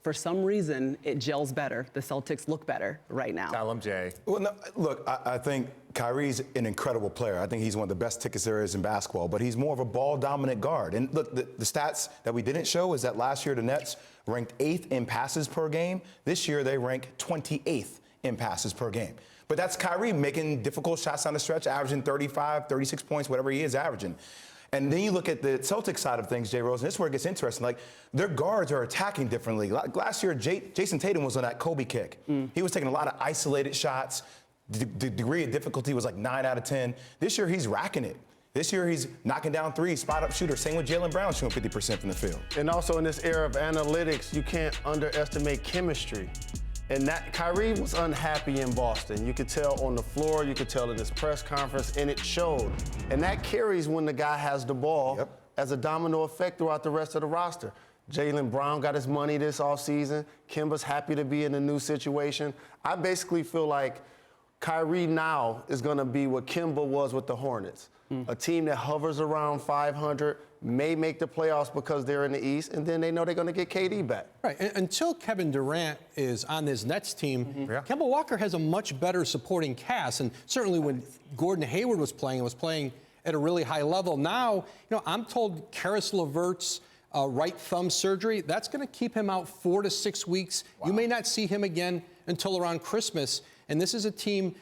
for some reason, it gels better. The Celtics look better right now. Tell him, Jay. Well, no, look, I think Kyrie's an incredible player. I think he's one of the best tickets there is in basketball, but he's more of a ball-dominant guard. And look, the stats that we didn't show is that last year the Nets ranked 8th in passes per game. This year they rank 28th in passes per game. But that's Kyrie making difficult shots on the stretch, averaging 35, 36 points, whatever he is averaging. And then you look at the Celtics side of things, Jay Rose, and this is where it gets interesting. Like, their guards are attacking differently. Like last year, Jason Tatum was on that Kobe kick. He was taking a lot of isolated shots. The degree of difficulty was like 9 out of 10. This year, he's racking it. This year, he's knocking down threes, spot-up shooter. Same with Jalen Brown, shooting 50% from the field. And also in this era of analytics, you can't underestimate chemistry. And that Kyrie was unhappy in Boston. You could tell on the floor, you could tell in his press conference, and it showed. And that carries when the guy has the ball as a domino effect throughout the rest of the roster. Jalen Brown got his money this offseason. Kemba's happy to be in a new situation. I basically feel like Kyrie now is going to be what Kemba was with the Hornets. A team that hovers around 500, may make the playoffs because they're in the East, and then they know they're going to get KD back. Right. And until Kevin Durant is on this Nets team, Kemba Walker has a much better supporting cast. And certainly when Gordon Hayward was playing at a really high level. Now, I'm told Karis LeVert's right thumb surgery, that's going to keep him out 4 to 6 weeks. Wow. You may not see him again until around Christmas. And this is a team,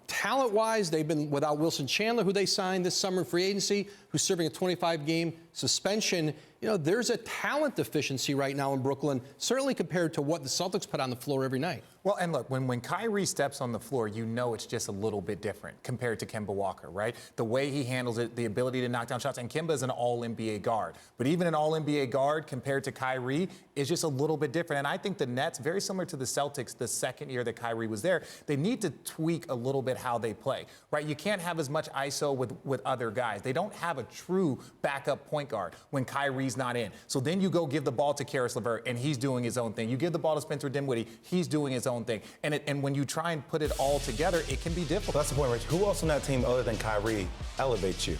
talent-wise, they've been without Wilson Chandler, who they signed this summer in free agency, who's serving a 25-game suspension. There's a talent deficiency right now in Brooklyn, certainly compared to what the Celtics put on the floor every night. Well, and look, when Kyrie steps on the floor, it's just a little bit different compared to Kemba Walker, right? The way he handles it, the ability to knock down shots, and Kemba is an all-NBA guard. But even an all-NBA guard compared to Kyrie is just a little bit different. And I think the Nets, very similar to the Celtics the second year that Kyrie was there, they need to tweak a little bit how they play, right? You can't have as much ISO with other guys. They don't have a true backup point guard when Kyrie's not in. So then you go give the ball to Karis LeVert, and he's doing his own thing. You give the ball to Spencer Dinwiddie, he's doing his own thing. And when you try and put it all together, it can be difficult. That's the point, Rich. Who else on that team other than Kyrie elevates you,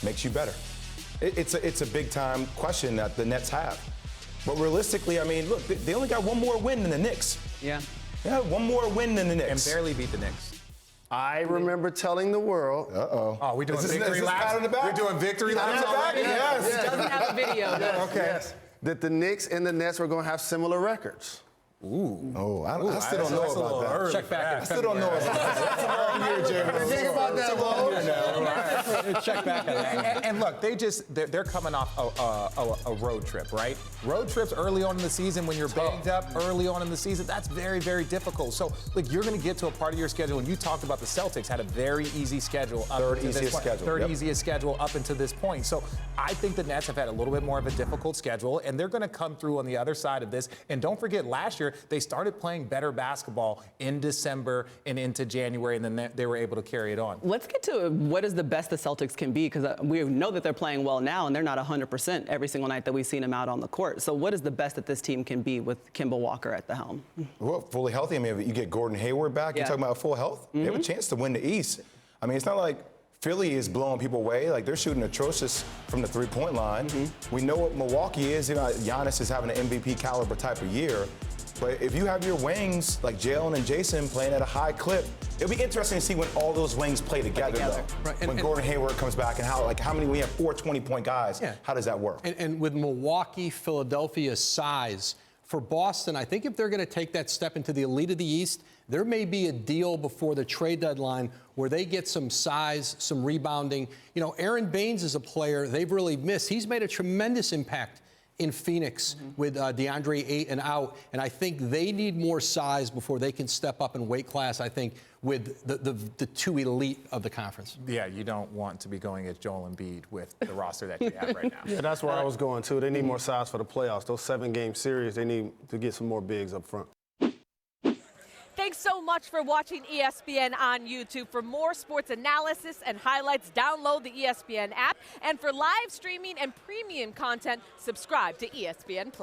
makes you better? It's a big-time question that the Nets have. But realistically, look, they only got one more win than the Knicks. Yeah. Yeah, one more win than the Knicks. And barely beat the Knicks. I remember telling the world. Oh, we're doing victory laps? We're doing victory laps already? Yes. Doesn't have a video, though. Okay. Yes. That the Knicks and the Nets were going to have similar records. Ooh. Oh, I still don't know about that. Check back. I still don't know about that. That's a long year, Jerry. Think about that, Right. Check back. And look, they're coming off a road trip, right? Road trips early on in the season when you're banged up early on in the season, that's very, very difficult. So, look, you're going to get to a part of your schedule, and you talked about the Celtics had a very easy schedule up Third until this point. schedule. Third easiest schedule up until this point. So I think the Nets have had a little bit more of a difficult schedule, and they're going to come through on the other side of this. And don't forget, last year, they started playing better basketball in December and into January, and then they were able to carry it on. Let's get to what is the best the Celtics can be, because we know that they're playing well now, and they're not 100% every single night that we've seen them out on the court. So what is the best that this team can be with Kemba Walker at the helm? Well, fully healthy. You get Gordon Hayward back. You're talking about full health. They have a chance to win the East. It's not like Philly is blowing people away. Like, they're shooting atrocious from the three-point line. We know what Milwaukee is. Giannis is having an MVP caliber type of year. But if you have your wings, like Jalen and Jason, playing at a high clip, it'll be interesting to see when all those wings play together. Though. Right. When Gordon Hayward comes back, and how many, we have 4 20-point guys. Yeah. How does that work? And with Milwaukee, Philadelphia's size, for Boston, I think if they're going to take that step into the elite of the East, there may be a deal before the trade deadline where they get some size, some rebounding. Aaron Baines is a player they've really missed. He's made a tremendous impact in Phoenix with DeAndre Ayton out, and I think they need more size before they can step up in weight class, I think, with the two elite of the conference. Yeah, you don't want to be going against Joel Embiid with the roster that you have right now. Yeah, that's where I was going, too. They need more size for the playoffs. Those 7-game series, they need to get some more bigs up front. Thanks so much for watching ESPN on YouTube. For more sports analysis and highlights, download the ESPN app. And for live streaming and premium content, subscribe to ESPN+.